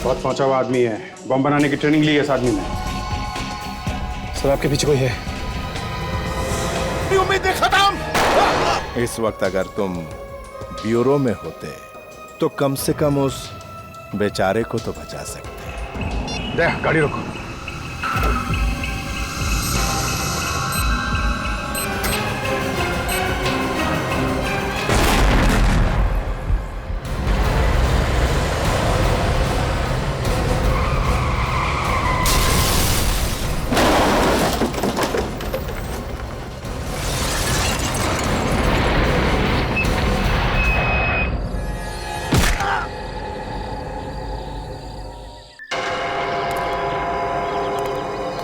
बहुत पहुंचा हुआ आदमी है, बम बनाने की ट्रेनिंग ली है इस आदमी ने। सर आपके पीछे कोई है? उम्मीदें खत्म। इस वक्त अगर तुम ब्यूरो में होते तो कम से कम उस बेचारे को तो बचा सकते। दे गाड़ी रोको।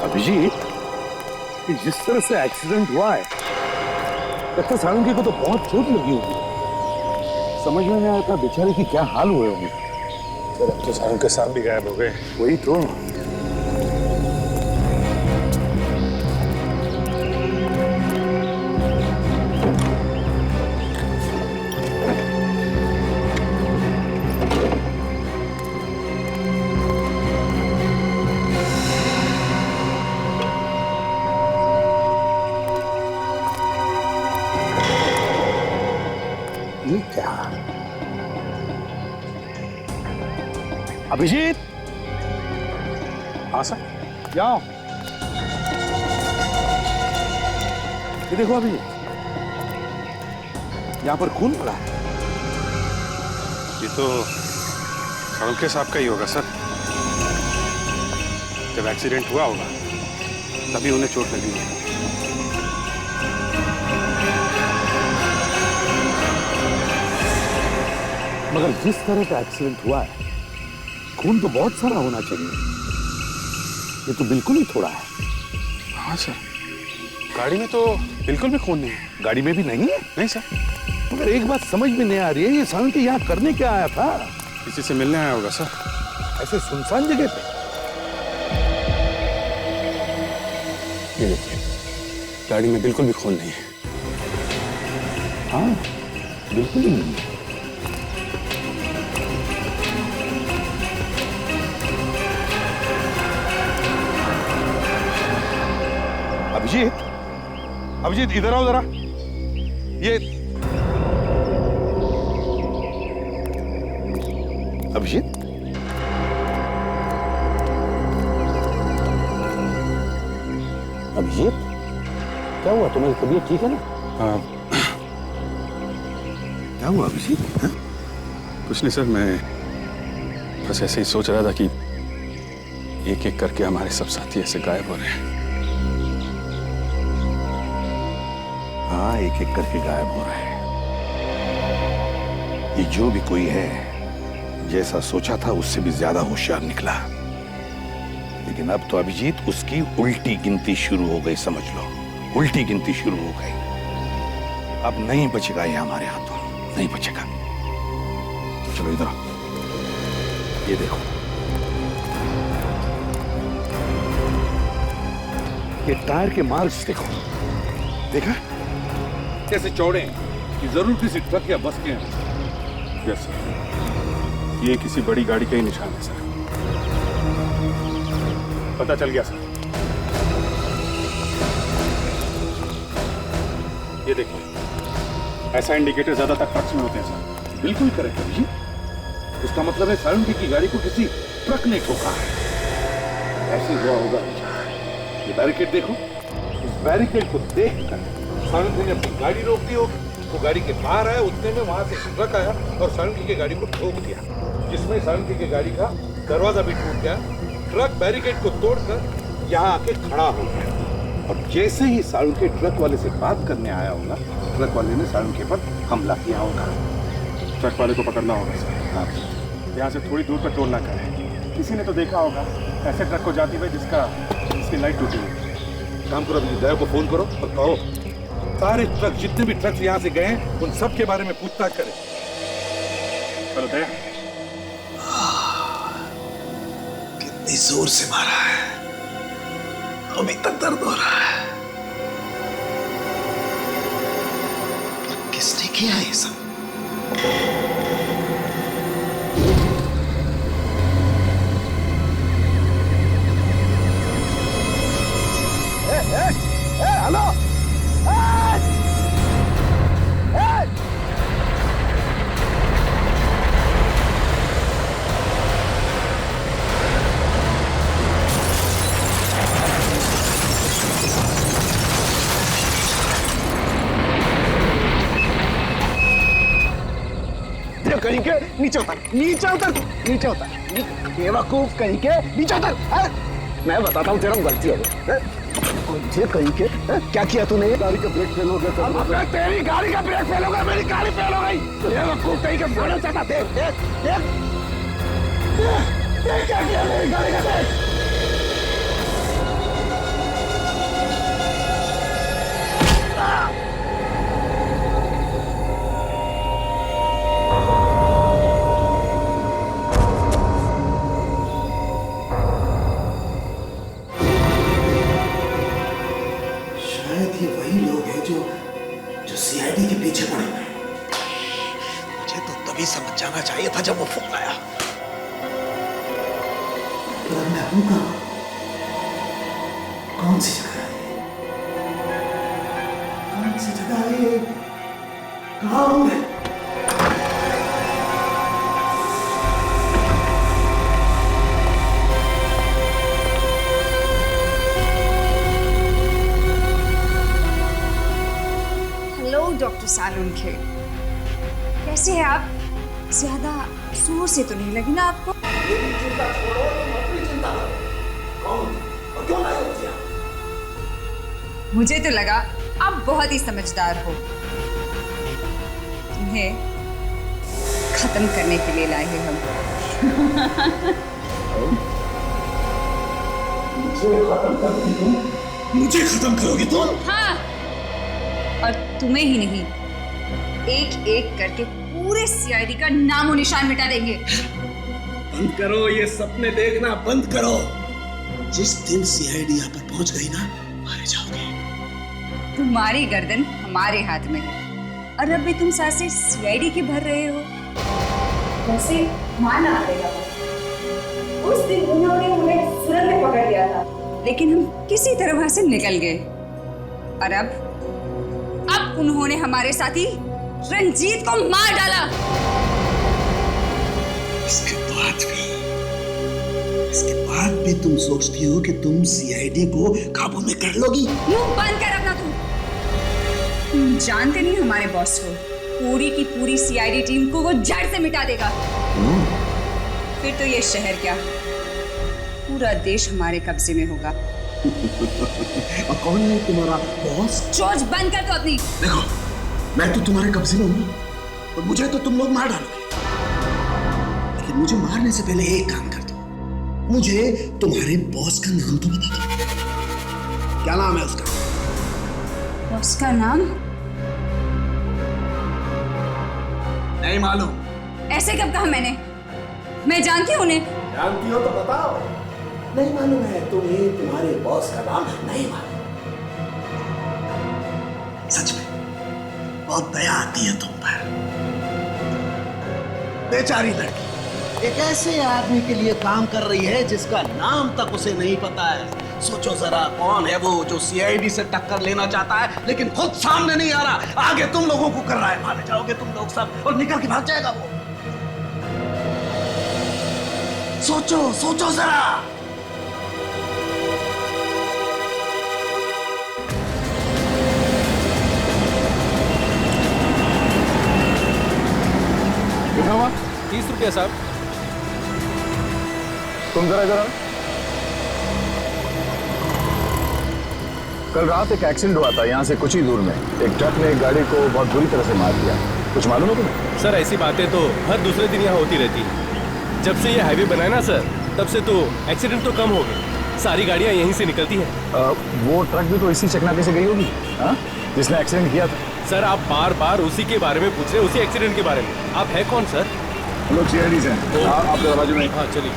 अभिजीत, जिस तरह से एक्सीडेंट हुआ है लगता सारंगी को तो बहुत चोट लगी होगी। समझ में नहीं आता बेचारे की क्या हाल हुए होंगे। सर अब तो सारंग के सांप भी गायब हो गए। वही तो। ये क्या? अभिजीत, हाँ सर। जाओ। ये देखो अभिजीत, यहां पर खून पड़ा है। ये तो सारंग के सांप का ही होगा सर। जब एक्सीडेंट हुआ होगा तभी उन्हें चोट लगी है। मगर जिस तरह का एक्सीडेंट हुआ है खून तो बहुत सारा होना चाहिए। ये तो बिल्कुल ही थोड़ा है। हाँ सर, गाड़ी में तो बिल्कुल भी खून नहीं है। गाड़ी में भी नहीं है? नहीं सर। मगर एक बात समझ में नहीं आ रही है, ये सारंगी यहाँ करने क्या आया था? किसी से मिलने आया होगा सर। ऐसे सुनसान जगह पे? ये देखिए, गाड़ी में बिल्कुल भी खून नहीं है। हाँ, बिल्कुल ही नहीं। अभिजीत, अभिजीत इधर आओ जरा। ये अभिजीत, अभिजीत क्या हुआ? तुम्हारी तबीयत ठीक है ना? हाँ। क्या हुआ अभिजीत? हाँ? कुछ नहीं सर, मैं बस ऐसे ही सोच रहा था कि एक एक करके हमारे सब साथी ऐसे गायब हो रहे हैं। हाँ, एक एक करके गायब हो रहे हैं। ये जो भी कोई है, जैसा सोचा था उससे भी ज्यादा होशियार निकला। लेकिन अब तो अभिजीत उसकी उल्टी गिनती शुरू हो गई, समझ लो। उल्टी गिनती शुरू हो गई। अब नहीं बचेगा ये हमारे हाथों, नहीं बचेगा। तो चलो इधर आओ। ये देखो, ये टायर के मार्क्स देखो। देखा कैसे चौड़े हैं? कि जरूर किसी ट्रक या बस के हैं। यस सर, ये किसी बड़ी गाड़ी का ही निशान है सर। पता चल गया सर। ये देखिए, ऐसा इंडिकेटर ज्यादातर ट्रक्स में होते हैं सर। बिल्कुल करेक्ट है जी। इसका मतलब है सारंगी की गाड़ी को किसी ट्रक ने ठोका है। ऐसे हुआ होगा। ये बैरिकेड देखो, इस बैरिकेड को देखकर सारंगी ने अपनी गाड़ी रोक दी होगी। वो गाड़ी के बाहर आया, उतने में वहां से ट्रक आया और सारंगी की गाड़ी को ठोक दिया, जिसमें सारंगी की गाड़ी का दरवाजा भी टूट गया। ट्रक बैरिकेड को तोड़कर यहाँ आके खड़ा हो गया और जैसे ही सारंगी ट्रक वाले से बात करने आया होगा, ट्रक वाले ने सारंगी पर हमला किया होगा। ट्रक वाले को पकड़ना होगा सर। हाँ, यहाँ से थोड़ी दूर पर टोल नाका है। किसी ने तो देखा होगा ऐसे ट्रक को जाती हुई जिसकी लाइट टूटी हुई। काम करो, अपनी ड्राइवर को फोन करो और कहो सारे ट्रक, जितने भी ट्रक यहाँ से गए उन सब के बारे में पूछताछ करें। चलो दया। कितनी जोर से मारा है, अभी तक दर्द हो रहा है। पर किसने किया ये सब? ये कहीं के नीचे उतर, नीचे उतर, नीचे उतर, बेवकूफ कहीं के नीचे उतर। मैं बताता हूँ तेरा गलती है। मुझे कहीं के क्या किया तूने? गाड़ी का ब्रेक फेल हो गया। तेरी गाड़ी का ब्रेक फेल हो गया, मेरी गाड़ी फेल हो गई। बेवकूफ कहीं के बोलना चाहता। देख देख देख देख क्या किया मेरी गाड़ी का। देख शायद ये वही लोग हैं जो सीआईडी के पीछे पड़े हुए हैं। मुझे तो तभी समझ जाना चाहिए था जब वो फोन आया। पर मैं हूं कहां? कौन सी जगह है? कौन सी जगह है? कहां हूं मैं? डॉक्टर सालुंखे, कैसे हैं आप? ज्यादा जोर से तो नहीं लगी ना आपको? मेरी चिंता छोड़ो, तुम अपनी चिंता करो। कौन और क्यों लाए हो मुझे? मुझे तो लगा आप बहुत ही समझदार हो। तुम्हें खत्म करने के लिए लाए हैं हम। मुझे खत्म करोगी तुम? हाँ, और तुम्हें ही नहीं, एक एक करके पूरे सीआईडी का नामो निशान मिटा देंगे। बंद करो ये सपने देखना, बंद करो। जिस दिन सीआईडी यहाँ पर पहुंच गई ना, मारे जाओगे। तुम्हारी गर्दन हमारे हाथ में है और अब भी तुम सांसें सीआईडी की भर रहे हो। वैसे मानना पड़ेगा, उस दिन उन्होंने हमें सुरंग में पकड़ लिया था, लेकिन हम किसी तरह वहां से निकल गए। और अब उन्होंने हमारे साथी रंजीत को मार डाला। इसके बाद भी तुम सोचती हो कि तुम सीआईडी को काबू में कर लोगी? मुंह बंद कर अपना। तुम जानते नहीं हमारे बॉस को, पूरी की पूरी सीआईडी टीम को वो जड़ से मिटा देगा। फिर तो ये शहर क्या, पूरा देश हमारे कब्जे में होगा। और कौन है तुम्हारा बॉस? चोच बंद कर तो अपनी। देखो, मैं तो तुम्हारे कब्जे में हूँ और मुझे तो तुम लोग मार डालोगे। लेकिन मुझे मारने से पहले एक काम कर दो, मुझे तुम्हारे बॉस का नाम तो बता दो। क्या नाम है उसका? बॉस का नाम? नहीं मालूम। ऐसे कब कहा मैंने? मैं जानती हूँ उन्हें। जानती हो तो बताओ। नहीं मालूम है तुम्हें तुम्हारे बॉस का नाम? नहीं मालूम। सच में बहुत दया आती है तुम पर। बेचारी लड़की एक ऐसे आदमी के लिए काम कर रही है जिसका नाम तक उसे नहीं पता है। सोचो जरा, कौन है वो जो सीआईडी से टक्कर लेना चाहता है लेकिन खुद सामने नहीं आ रहा, आगे तुम लोगों को कर रहा है। मारे जाओगे तुम लोग सब और निकल के भाग जाएगा वो। सोचो सोचो जरा। कितना हुआ? 30 रुपया साहब। तुम जरा इधर आओ। कल रात एक एक्सीडेंट हुआ था यहाँ से कुछ ही दूर में। एक ट्रक ने एक गाड़ी को बहुत बुरी तरह से मार दिया। कुछ मालूम है तुम्हें? सर ऐसी बातें तो हर दूसरे दिन यहाँ होती रहती है। जब से ये हाईवे बनाया ना सर, तब से तो एक्सीडेंट तो कम हो गए। सारी गाड़ियाँ यहीं से निकलती हैं। वो ट्रक भी तो इसी चकनाती से गई होगी, हाँ? जिसने एक्सीडेंट किया था। सर आप बार बार उसी के बारे में पूछ रहे, उसी एक्सीडेंट के बारे में। आप है कौन सर? हम लोग सीआईडी से हैं। आपके बाजू में। हाँ चलिए।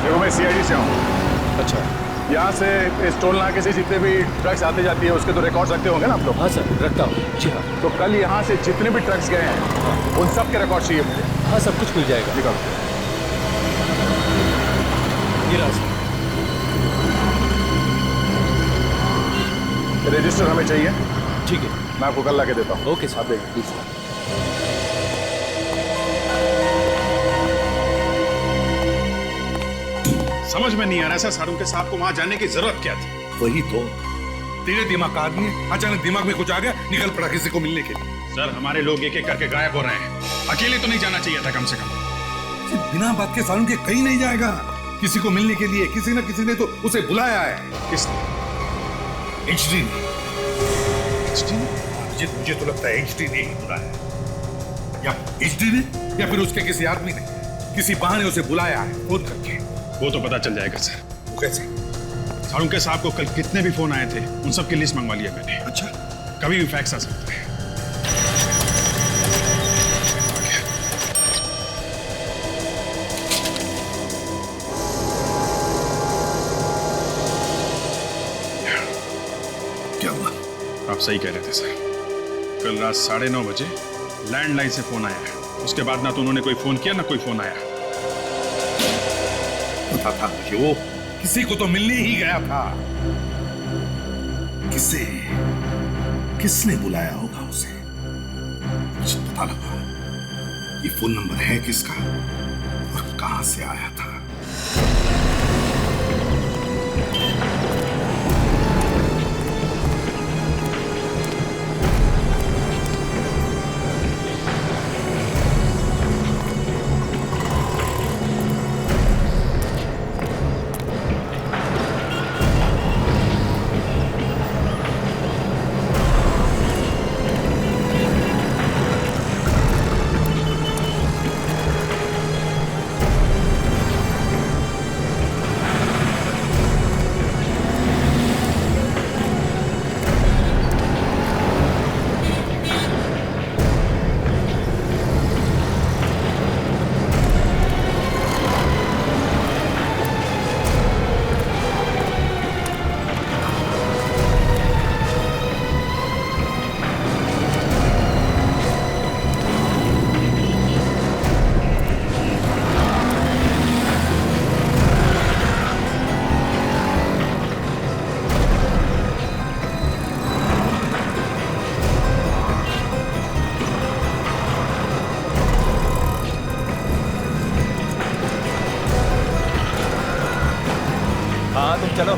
देखो मैं सीआईडी से हूँ। अच्छा। यहाँ से इस टोल नाके से जितने भी ट्रक्स आते जाती है उसके तो रिकॉर्ड रखते होंगे ना आप लोग? हाँ सर रखता हूँ। जी हाँ। तो कल यहाँ से जितने भी ट्रक्स गए हैं उन सब के रिकॉर्ड चाहिए मुझे। हाँ सब कुछ मिल जाएगा। निकालो। ये रहा सर। रजिस्टर हमें चाहिए। ठीक है। मैं आपको कल ला के देता हूँ। Okay sir. आप देखिए प्लीज। समझ में नहीं आ रहा सर, सारुण के साहब को वहां जाने की जरूरत क्या थी? वही तो, तेरे दिमाग का आदमी है, अचानक दिमाग में कुछ आ गया, निकल पड़ा किसी को मिलने के लिए। सर हमारे लोग एक एक करके गायब हो रहे हैं, अकेले तो नहीं जाना चाहिए था कम से कम। बिना बात के सारुण के कहीं नहीं जाएगा, किसी को मिलने के लिए किसी न किसी ने तो उसे बुलाया है। किसने? एचडी ने। मुझे तो लगता है एचडी ने ही बुलाया, या एचडी ने या फिर उसके किसी आदमी ने किसी बहाने उसे बुलाया है फोन करके। वो तो पता चल जाएगा सर। वो कैसे? सारुण के साहब को कल कितने भी फोन आए थे उन सब की लिस्ट मंगवा लिया मैंने। अच्छा, कभी भी फैक्स आ सकता है। क्या हुआ? आप सही कह रहे थे सर, कल रात 9:30 बजे लैंडलाइन से फोन आया है। उसके बाद ना तो उन्होंने कोई फोन किया ना कोई फोन आया। पता था कि वो किसी को तो मिलने ही गया था। किसने बुलाया होगा उसे? मुझे पता लगा ये फोन नंबर है किसका और कहां से आया था। हाँ तुम चलो।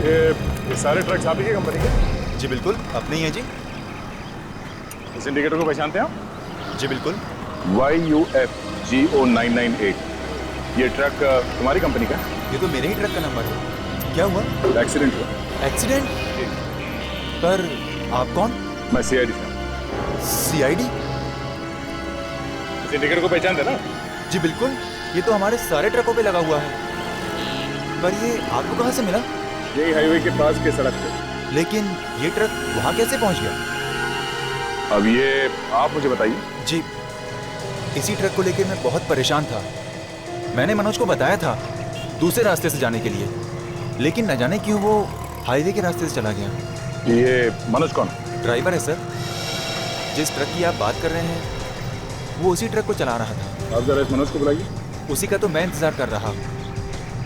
ये सारे ट्रक्स आप ही की कंपनी के? जी बिल्कुल, अपने ही है जी। इस इंडिकेटर को पहचानते हैं आप? जी बिल्कुल। YUFGO998। ये ट्रक तुम्हारी कंपनी का? ये तो मेरे ही ट्रक का नंबर है। क्या हुआ? एक्सीडेंट हुआ। एक्सीडेंट? पर आप कौन? मैं CID से। CID? इस इंडिकेटर को पहचानते ना? जी बिल्कुल, ये तो हमारे सारे ट्रकों पे लगा हुआ है। पर ये आपको कहाँ से मिला? यही हाईवे के पास के सड़क पे। लेकिन ये ट्रक वहाँ कैसे पहुँच गया? अब ये आप मुझे बताइए। जी, इसी ट्रक को लेकर मैं बहुत परेशान था। मैंने मनोज को बताया था दूसरे रास्ते से जाने के लिए, लेकिन न जाने क्यों वो हाईवे के रास्ते से चला गया। ये मनोज कौन? ड्राइवर है सर। जिस ट्रक की आप बात कर रहे हैं वो उसी ट्रक को चला रहा था। आप जरा इस मनोज को बुलाइए। उसी का तो मैं इंतजार कर रहा हूँ।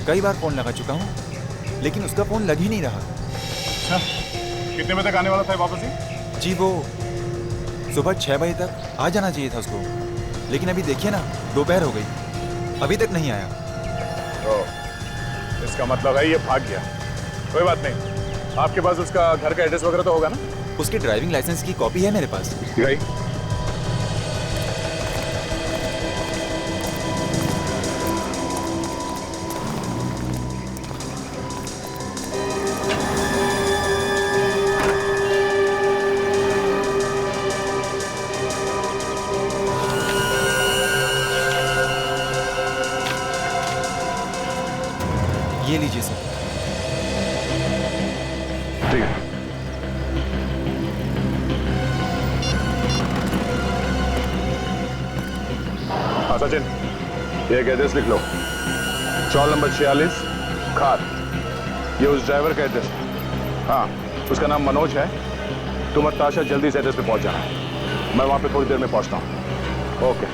कई बार फोन लगा चुका हूँ लेकिन उसका फोन लग ही नहीं रहा। अच्छा, कितने बजे तक आने वाला था वापस? जी वो सुबह 6 बजे तक आ जाना चाहिए था उसको, लेकिन अभी देखिए ना, दोपहर हो गई, अभी तक नहीं आया। तो इसका मतलब है ये भाग गया। कोई बात नहीं, आपके पास उसका घर का एड्रेस वगैरह तो होगा ना? उसके ड्राइविंग लाइसेंस की कॉपी है मेरे पास। दिखाइए। ये लीजिए सर। ठीक है। हाँ सचिन, ये एक एड्रेस लिख लो। चौल नंबर 46 खार। ये उस ड्राइवर का एड्रेस है। हाँ, उसका नाम मनोज है। तुम और ताशा जल्दी से एड्रेस पे पहुंच जाना। मैं वहां पे थोड़ी देर में पहुंचता हूँ। ओके।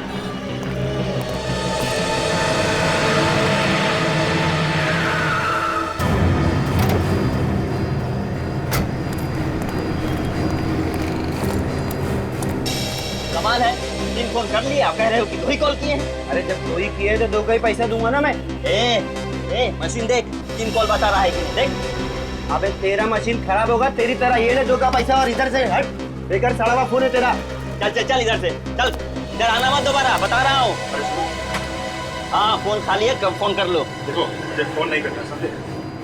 फोन कर लिया, कह रहे हो कि 2 ही कॉल किए हैं। अरे जब 2 ही किए तो 2 का ही पैसा दूंगा ना मैं। ए मशीन देख 3 कॉल बता रहा है कि नहीं, देख। अबे तेरा मशीन खराब होगा तेरी तरह, ये ले 2 का पैसा और इधर से हट। बेकार सड़ा फोन है तेरा। चल चल चल इधर से चल, इधर आना मत दोबारा, बता रहा हूँ। हाँ फोन खाली है, कब फोन कर लो। देखो मुझे फोन नहीं करना, समझे?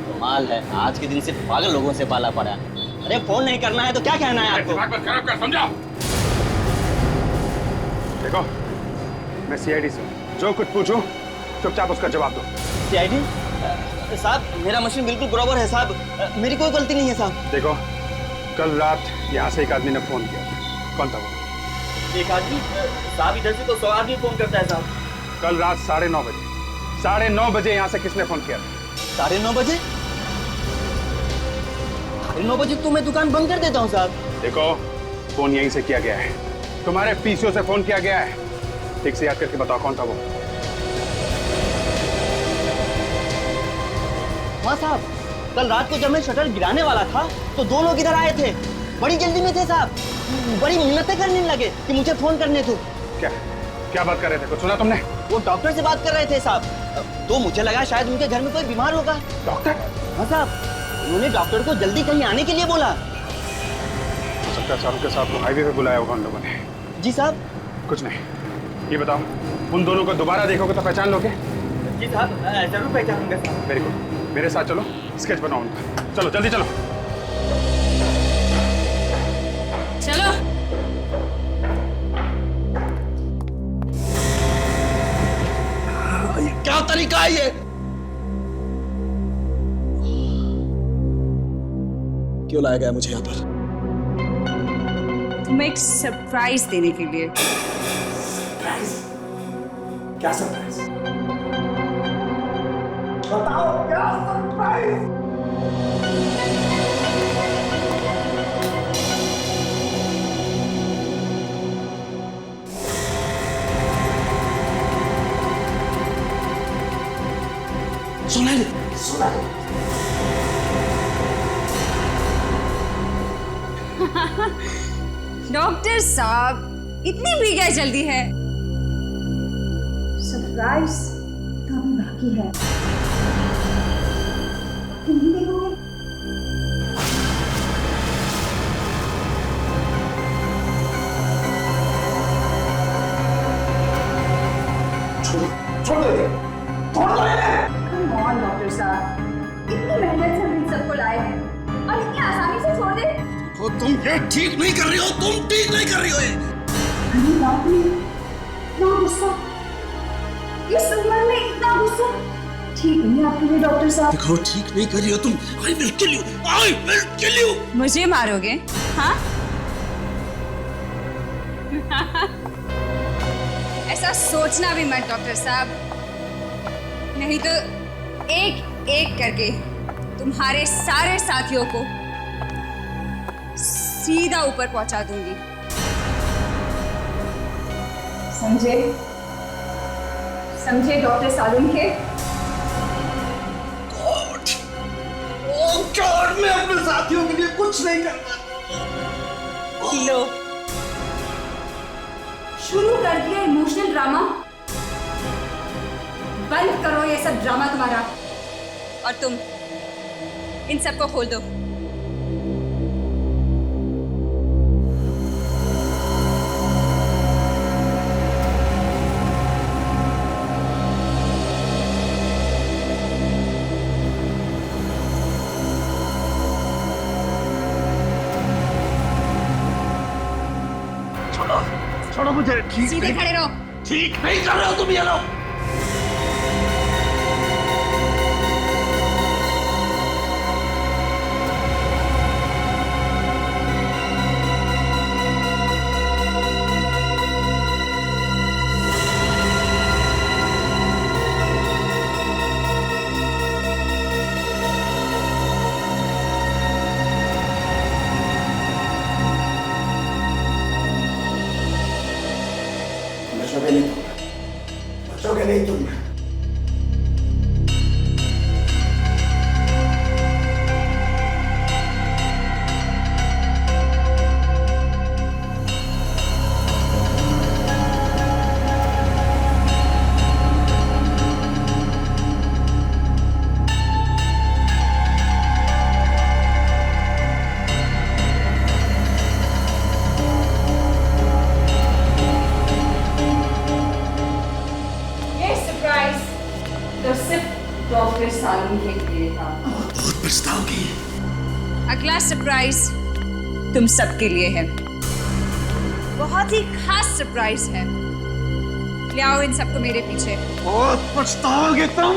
कमाल है, आज के दिन से पागल लोगों से पाला पड़ा। अरे फोन नहीं करना है तो क्या कहना है आपको? दिमाग मत खराब कर, समझा? देखो मैं सीआईडी से हूं। जो कुछ पूछूं चुपचाप उसका जवाब दो। सीआईडी? साहब मेरा मशीन बिल्कुल बराबर है साहब, मेरी कोई गलती नहीं है साहब। देखो कल रात यहाँ से एक आदमी ने फोन किया था। कौन था वो? एक आदमी? साहब इधर से तो 100 आदमी फोन करता है साहब। कल रात 9:30 बजे, 9:30 बजे यहाँ से किसने फोन किया था? 9:30 बजे? 9:30 बजे तो मैं दुकान बंद कर देता हूँ साहब। देखो फोन यहीं से किया गया है, तुम्हारे पीसीओ से फोन किया गया है। ठीक से याद करके बताओ कौन था वो? हाँ साहब, कल रात को जब मैं शटर गिराने वाला था तो 2 लोग इधर आए थे, बड़ी जल्दी में थे साहब, बड़ी मिन्नतें करने लगे कि मुझे फोन करने दो। क्या बात कर रहे थे, कुछ सुना तुमने? वो डॉक्टर से बात कर रहे थे साहब, तो मुझे लगा शायद उनके घर में कोई बीमार होगा। डॉक्टर? हाँ साहब, उन्होंने डॉक्टर को जल्दी कहीं आने के लिए बोला। हो सकता है साहब के साथ को हाईवे पे बुलाया होगा उन लोगों ने। जी साहब। कुछ नहीं, ये बताओ उन दोनों को दोबारा देखोगे तो पहचान लोगे? जी साहब जरूर पहचानूंगा साहब। वेरी गुड, मेरे साथ चलो, स्केच बनाओ उनका। चलो जल्दी चलो। चलो। क्या तरीका है ये? क्यों लाया गया मुझे यहाँ पर? तुम्हें एक सरप्राइज देने के लिए। सरप्राइज? क्या सरप्राइज? बताओ क्या सरप्राइज? सुना ले। डॉक्टर साहब इतनी भी क्या जल्दी है? सरप्राइज तो अभी बाकी है। तुम ही देखोगे। छोड़ दे। Come on, डॉक्टर साहब, इतनी मेहनत से हम इन सबको लाए हैं और इतनी आसानी से छोड़ दे? तो तुम ये ठीक नहीं कर रही हो, तुम ठीक नहीं कर रही हो ये। अरे बाप रे, इतना गुस्सा, इस उम्र में इतना गुस्सा ठीक नहीं है आपके लिए डॉक्टर साहब। देखो ठीक नहीं कर रही हो तुम। I will kill you, I will kill you। मुझे मारोगे? हाँ? ऐसा सोचना भी मत डॉक्टर साहब, नहीं तो एक एक करके तुम्हारे सारे साथियों को सीधा ऊपर पहुंचा दूंगी। समझे? समझे डॉक्टर सालुंखे? गॉड, मैं अपने साथियों के लिए कुछ नहीं करता। लो, शुरू कर दिया इमोशनल ड्रामा। बंद करो ये सब ड्रामा तुम्हारा, और तुम इन सबको खोल दो। छोड़ो मुझे। ठीक सीधे खड़े रहो। ठीक नहीं कर रहे हो तुम ये लोग। फिर सालून के लिए था। बहुत पछताओगी। अगला सरप्राइज तुम सबके लिए है। बहुत ही खास सरप्राइज है। ले आओ इन सबको मेरे पीछे। बहुत पछताओगे तुम।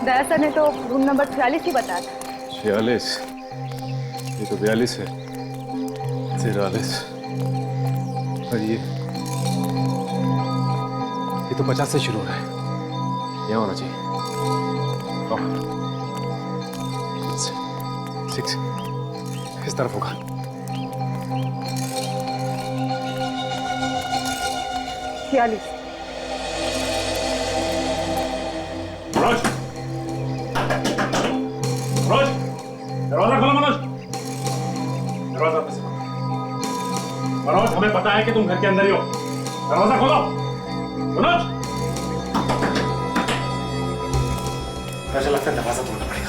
दया सर ने तो रूम नंबर 46 ही बताया था। 46? ये तो 42 है। 43 और ये तो 50 से शुरू हो रहा है। यहाँ होना चाहिए। 6 इस तरफ होगा। मनोज, मनोज, दरवाजा खोलो मनोज। दरवाजा कैसे खोलो? मनोज, हमें पता है कि तुम घर के अंदर ही हो। दरवाजा खोलो मनोज। मुझे लगता है दरवाजा तोड़ना पड़ेगा।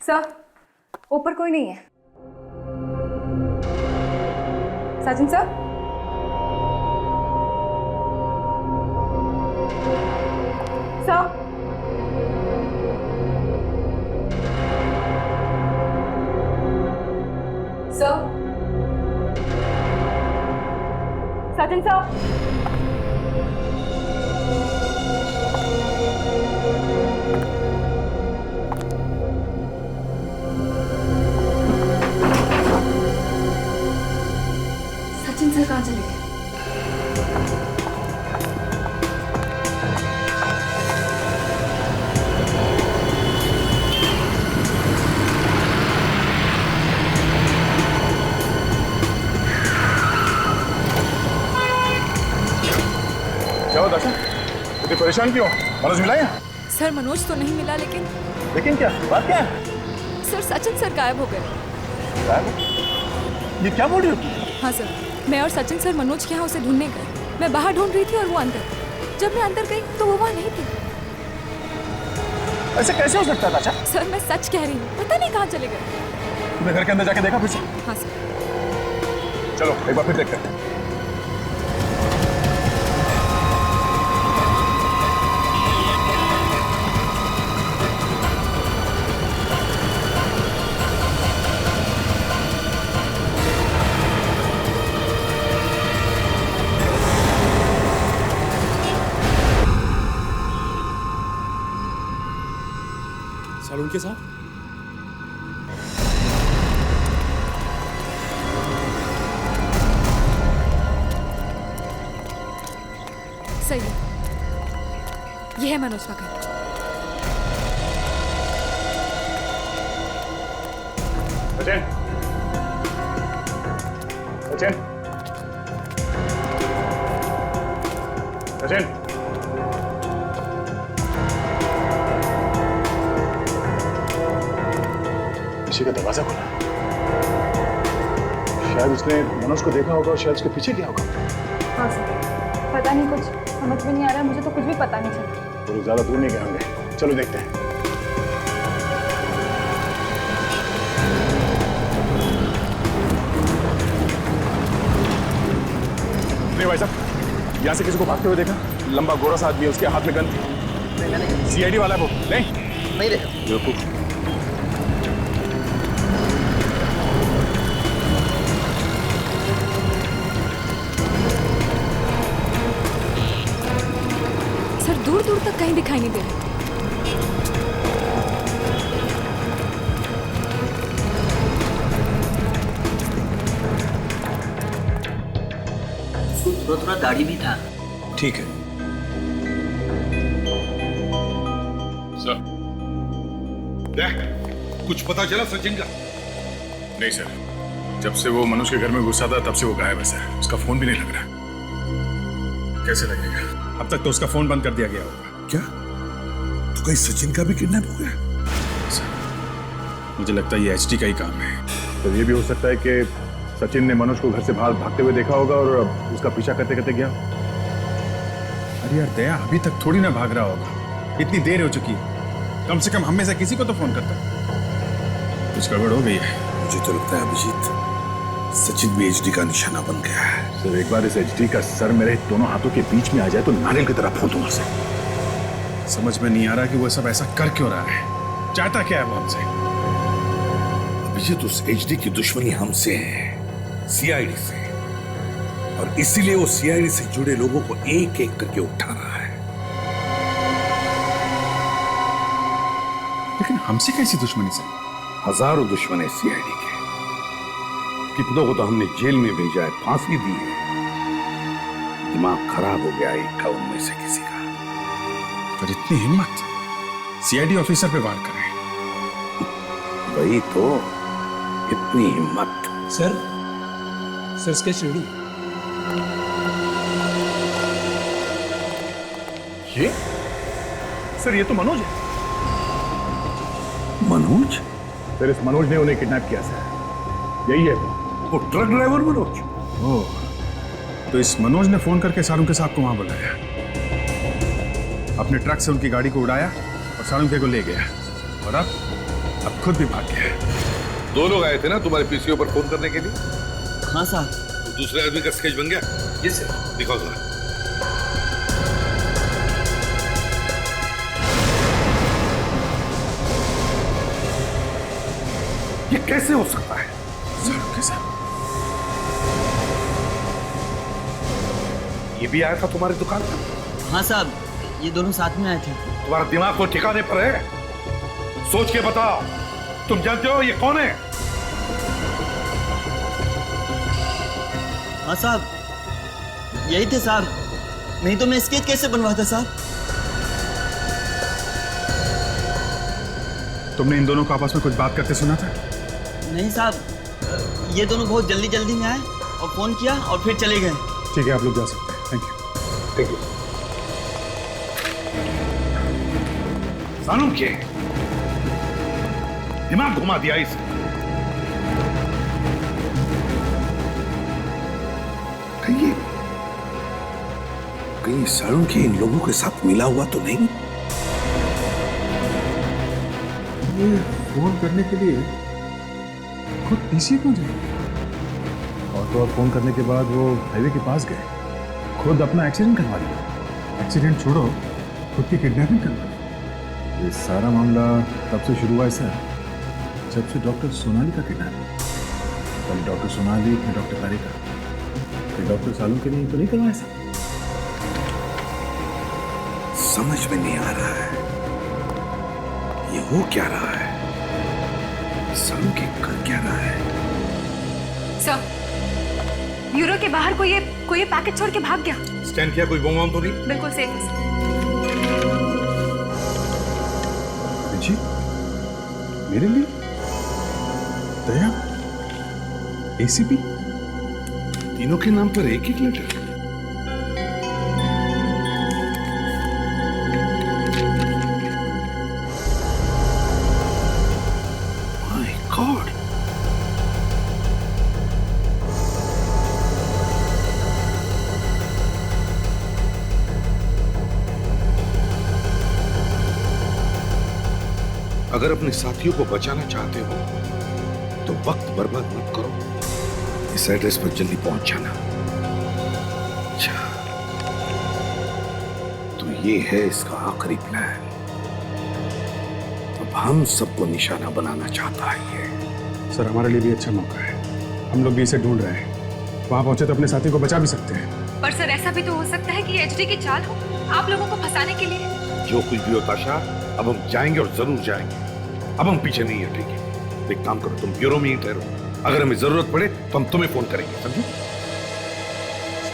सर, ऊपर कोई नहीं है। Sachin sir? Sir? Sir? Sachin sir? Sachin sir कहाँ चले गए? क्या हो दाशा? इतनी परेशान क्यों? मनोज मिला है? सर मनोज तो नहीं मिला, लेकिन क्या बात क्या है? सर सचिन सर गायब हो गए। ये क्या बोल रही हो? हाँ सर, मैं और सचिन सर मनोज के यहाँ उसे ढूंढने गए। मैं बाहर ढूंढ रही थी और वो अंदर। जब मैं अंदर गई तो वो वहाँ नहीं थी। ऐसे कैसे हो सकता है दाशा? सर मैं सच कह रही हूँ, पता नहीं कहाँ चले गए। तुमने घर के अंदर जाके देखा फिर से? हाँ सर। चलो एक बार फिर देखते हैं। सालून के साथ सही है, ये है मनोज का घर। सचिन, सचिन, सचिन, किसी का दरवाजा खोला। शायद उसने मनोज को देखा होगा और शायद उसके पीछे गया होगा। हाँ सर, पता नहीं, कुछ समझ में नहीं आ रहा। मुझे तो कुछ भी पता नहीं चला। तो ज्यादा दूर नहीं गए होंगे। चलो देखते हैं। नहीं भाई साहब, यहाँ से किसी को भागते हुए देखा? लंबा गोरा सा आदमी है, उसके हाथ में गन थी। सीआईडी वाला है वो? नहीं नहीं देखा। बेवकूफ। सर दूर दूर तक कहीं दिखाई नहीं दे रहा। थोड़ा दाढ़ी भी था। ठीक है सर। देख, कुछ पता चला सचिन का? नहीं सर, जब से वो मनोज के घर में घुसा था तब से वो गायब है सर। उसका फोन भी नहीं लग रहा। कैसे लगेगा? अब तक तो उसका फोन बंद कर दिया गया होगा। क्या तो कहीं सचिन का भी किडनैप हो गया? सर मुझे लगता है ये एचडी का ही काम है। तो ये भी हो सकता है कि सचिन ने मनोज को घर से बाहर भागते हुए देखा होगा और उसका पीछा करते करते गया। अरे यार दया अभी तक थोड़ी ना भाग रहा होगा, इतनी देर हो चुकी है। कम से कम हम में से किसी को तो फोन करता। कुछ गड़बड़ हो गई है। मुझे तो लगता है अभिजीत, सचिन भी एचडी का निशाना बन गया है। सर एक बार इस एचडी का सर मेरे दोनों हाथों के बीच में आ जाए तो नारियल की तरह फोड़ दूंगा उसे। समझ में नहीं आ रहा कि वो सब ऐसा कर क्यों रहा है, चाहता क्या है वो हमसे। अभिजीत उस एचडी की दुश्मनी हमसे है, सीआईडी से, और इसीलिए वो सीआईडी से जुड़े लोगों को एक एक करके उठा रहा है। लेकिन हमसे कैसी दुश्मनी सर? हजारों दुश्मन है सीआईडी के। कितनों को तो हमने जेल में भेजा है, फांसी दी है। दिमाग खराब हो गया एक का उनमें से किसी का। पर इतनी हिम्मत सीआईडी ऑफिसर पे वार कर रहे हैं। वही तो, इतनी हिम्मत। Sir sketch ready. ये सर ये तो मनोज है। मनोज? सर इस मनोज ने उन्हें किडनैप किया सर। यही है वो ट्रक ड्राइवर मनोज। ओह, तो इस मनोज ने फोन करके सालुंके साहब को वहां बुलाया, अपने ट्रक से उनकी गाड़ी को उड़ाया और सालुंके को ले गया, और अब खुद भी भाग गया। दो लोग आए थे ना तुम्हारे पीसीओ पर फोन करने के लिए? हाँ साहब। तो दूसरे आदमी का स्केच बन गया? Yes sir. दिखाओ जरा। ये कैसे हो सकता है? सालुंके साहब ये भी आया था तुम्हारी दुकान पर? हाँ साहब, ये दोनों साथ में आए थे। तुम्हारा दिमाग तो ठिकाने पर है? सोच के बताओ, तुम जानते हो ये कौन है? हाँ साहब, यही थे साहब, नहीं तो मैं स्केच कैसे बनवाता साहब? तुमने इन दोनों को आपस में कुछ बात करते सुना था? नहीं साहब, ये दोनों बहुत जल्दी जल्दी में आए और फोन किया और फिर चले गए। ठीक है, आप लोग जा सकते हैं। Thank you. Thank you. Salunke, दिमाग घुमा दिया इस। कहीं सालुंके इन लोगों के साथ मिला हुआ तो नहीं? ये फोन करने के लिए खुद पीसी क्यों जाए? और तो और फोन करने के बाद वो हाईवे के पास गए, खुद अपना एक्सीडेंट करवा लिया। एक्सीडेंट छोड़ो, खुद की किडनैपिंग करवा ली। ये सारा मामला तब से शुरू हुआ है सर, जब से डॉक्टर सोनाली का किडनैप। पहले डॉक्टर सोनाली, फिर डॉक्टर तारिका, फिर डॉक्टर सालुंके ने तो नहीं करवाया सर। समझ में नहीं आ रहा है ये हो क्या रहा है, सालुंके कर क्या रहा है? सर, ब्यूरो के बाहर कोई ये पैकेट छोड़ के भाग गया। स्टैंड किया? कोई बम वम तो नहीं? बिल्कुल सेफ है सर। जी, मेरे लिए? दया, एसीपी? तीनों के नाम पर एक एक लेटर? My God! अगर अपने साथियों को बचाना चाहते हो तो वक्त बर्बाद मत करो, इस एड्रेस पर जल्दी पहुंच जाना। अच्छा, तो ये है इसका आखिरी प्लान। अब हम सबको निशाना बनाना चाहता है ये। सर हमारे लिए भी अच्छा मौका है, हम लोग भी इसे ढूंढ रहे हैं। वहां पहुंचे तो अपने साथी को बचा भी सकते हैं। पर सर ऐसा भी तो हो सकता है कि एचडी की चाल हो, आप लोगों को फंसाने के लिए। जो कुछ भी होता शाह, अब हम जाएंगे और जरूर जाएंगे। अब हम पीछे नहीं हटेंगे। एक काम करो, तुम ब्यूरो में ही ठहरो, अगर हमें जरूरत पड़े तो हम तुम्हें फोन करेंगे, समझे?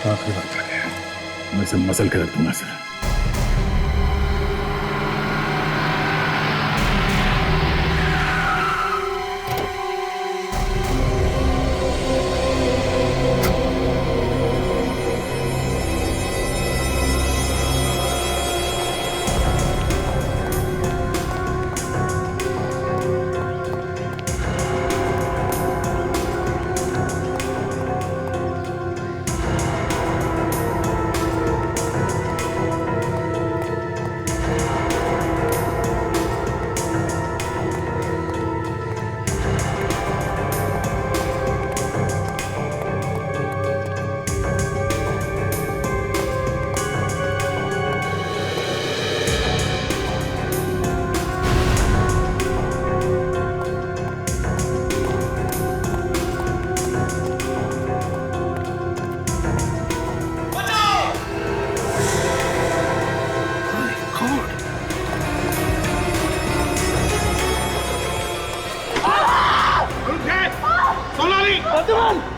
आखिरी बात है, मैं इसे मसल के रख दूंगा सर।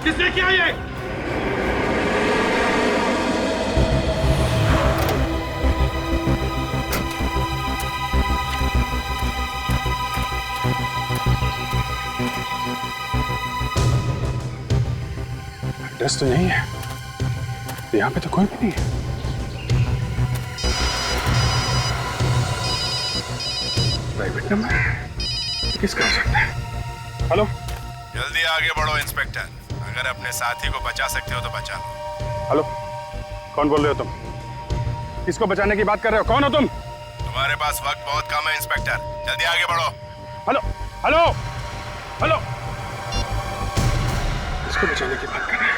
किसने किया ये? एड्रेस तो नहीं है, यहाँ पे तो कोई भी नहीं है। प्राइवेट नंबर किसका हो सकता है? हेलो, जल्दी आगे बढ़ो इंस्पेक्टर, अगर अपने साथी को बचा सकते हो तो बचा लो। हेलो, कौन बोल रहे हो तुम? किसको बचाने की बात कर रहे हो? कौन हो तुम? तुम्हारे पास वक्त बहुत कम है इंस्पेक्टर, जल्दी आगे बढ़ो। हेलो हेलो हेलो, किसको बचाने की बात कर रहे हैं?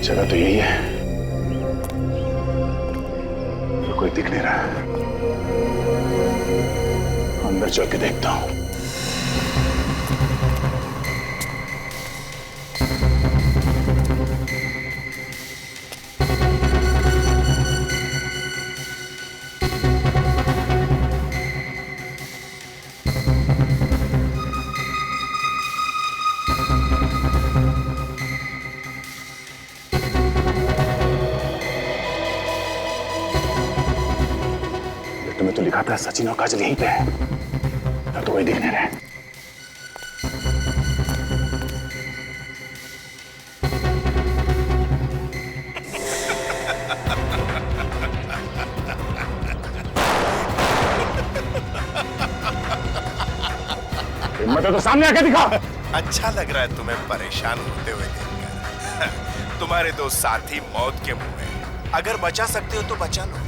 जगह तो यही है, तो कोई दिख नहीं रहा। अंदर चल के देखता हूं। तुम्हें तो लिखा था सचिन और काजल यहीं पे है, तो कोई दिख नहीं रहा है। हिम्मत है तो सामने आके दिखा। अच्छा लग रहा है तुम्हें परेशान होते हुए देखकर। तुम्हारे दो साथी मौत के मुंह में, अगर बचा सकते हो तो बचा लो।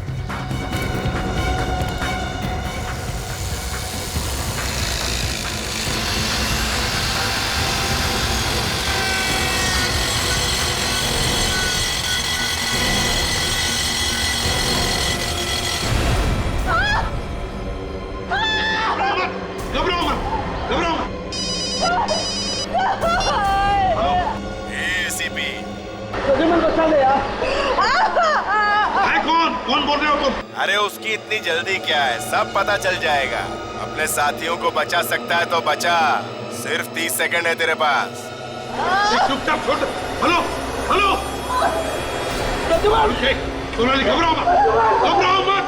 कौन बोल रहे हो तुम? अरे उसकी इतनी जल्दी क्या है, सब पता चल जाएगा। अपने साथियों को बचा सकता है तो बचा, सिर्फ 30 सेकंड है तेरे पास। चुपचाप छोड़। हेलो हेलो, सोनाली घबराओ मत, घबराओ मत।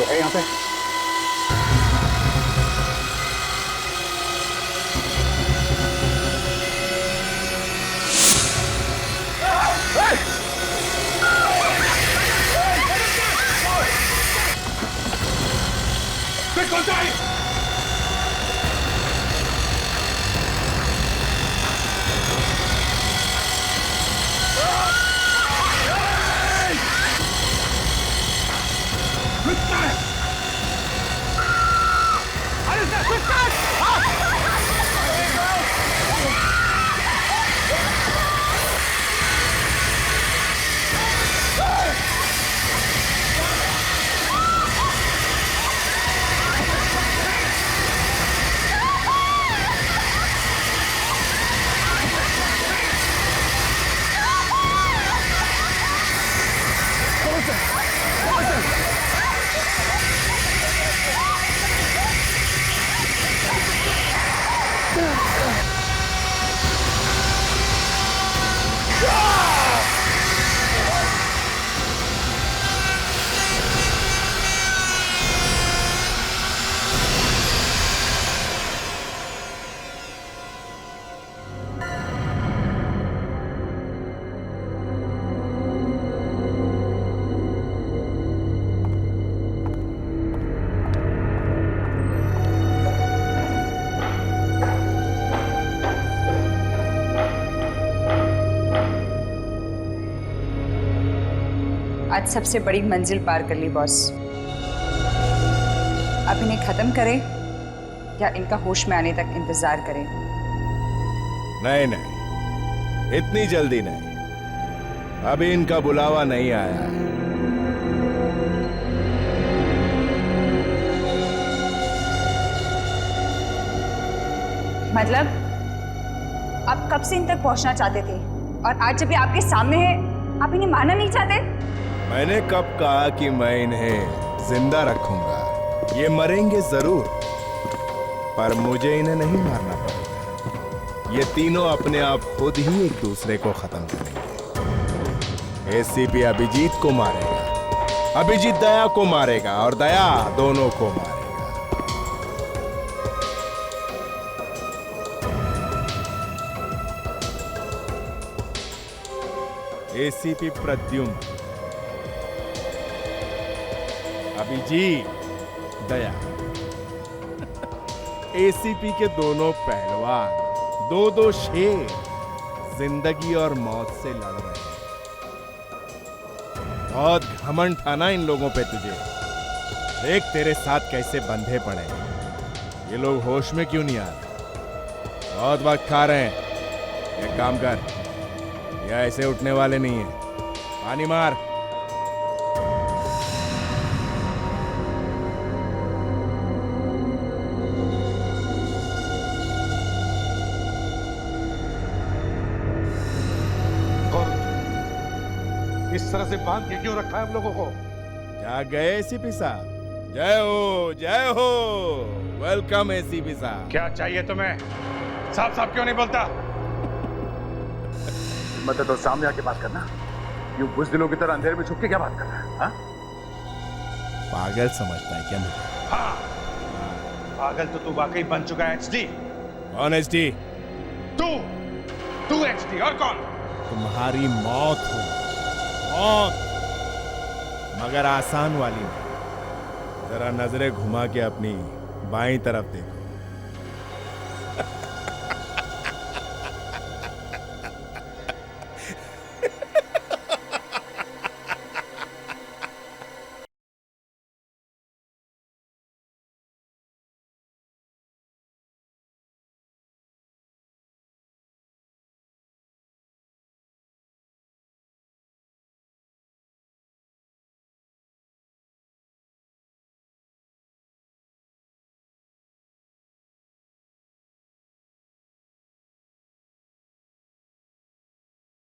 है यहाँ पे? आज सबसे बड़ी मंजिल पार कर ली बॉस। अब इन्हें खत्म करें या इनका होश में आने तक इंतजार करें? नहीं नहीं, इतनी जल्दी नहीं, अभी इनका बुलावा नहीं आया है। मतलब आप कब से इन तक पहुंचना चाहते थे और आज जब ये आपके सामने है आप इन्हें मारना नहीं चाहते? मैंने कब कहा कि मैं इन्हें जिंदा रखूंगा? ये मरेंगे जरूर, पर मुझे इन्हें नहीं मारना पड़ेगा। ये तीनों अपने आप खुद ही एक दूसरे को खत्म करेंगे। एसीपी अभिजीत को मारेगा, अभिजीत दया को मारेगा और दया दोनों को मारेगा। एसीपी प्रद्युम्न, अभिजीत, दया, एसीपी के दोनों पहलवान, दो शेर जिंदगी और मौत से लड़ रहे हैं। बहुत घमंड था ना इन लोगों पे तुझे। देख तेरे साथ कैसे बंधे पड़े हैं। ये लोग होश में क्यों नहीं आ रहे? बहुत वक्त खा रहे हैं। एक काम कर, ये ऐसे उठने वाले नहीं है। पानी मार। इस तरह से बांध के क्यों रखा है हम लोगों को? क्या गए एसीपी साहब? जय हो, जय हो। वेलकम एसीपी साहब। क्या चाहिए तुम्हें? साहब साहब क्यों नहीं बोलता? मतलब तो सामने आके बात करना, यूं बुज़दिलों की तरह अंधेरे में छुप के क्या बात कर रहा है? हाँ? पागल समझता है क्या मुझे? हाँ, पागल तो तू वाकई बन चुका है एचडी। कौन एचडी? तू एचडी और कौन? तुम्हारी मौत हो, मौत, मगर आसान वाली नहीं। जरा नजरें घुमा के अपनी बाईं तरफ देखो।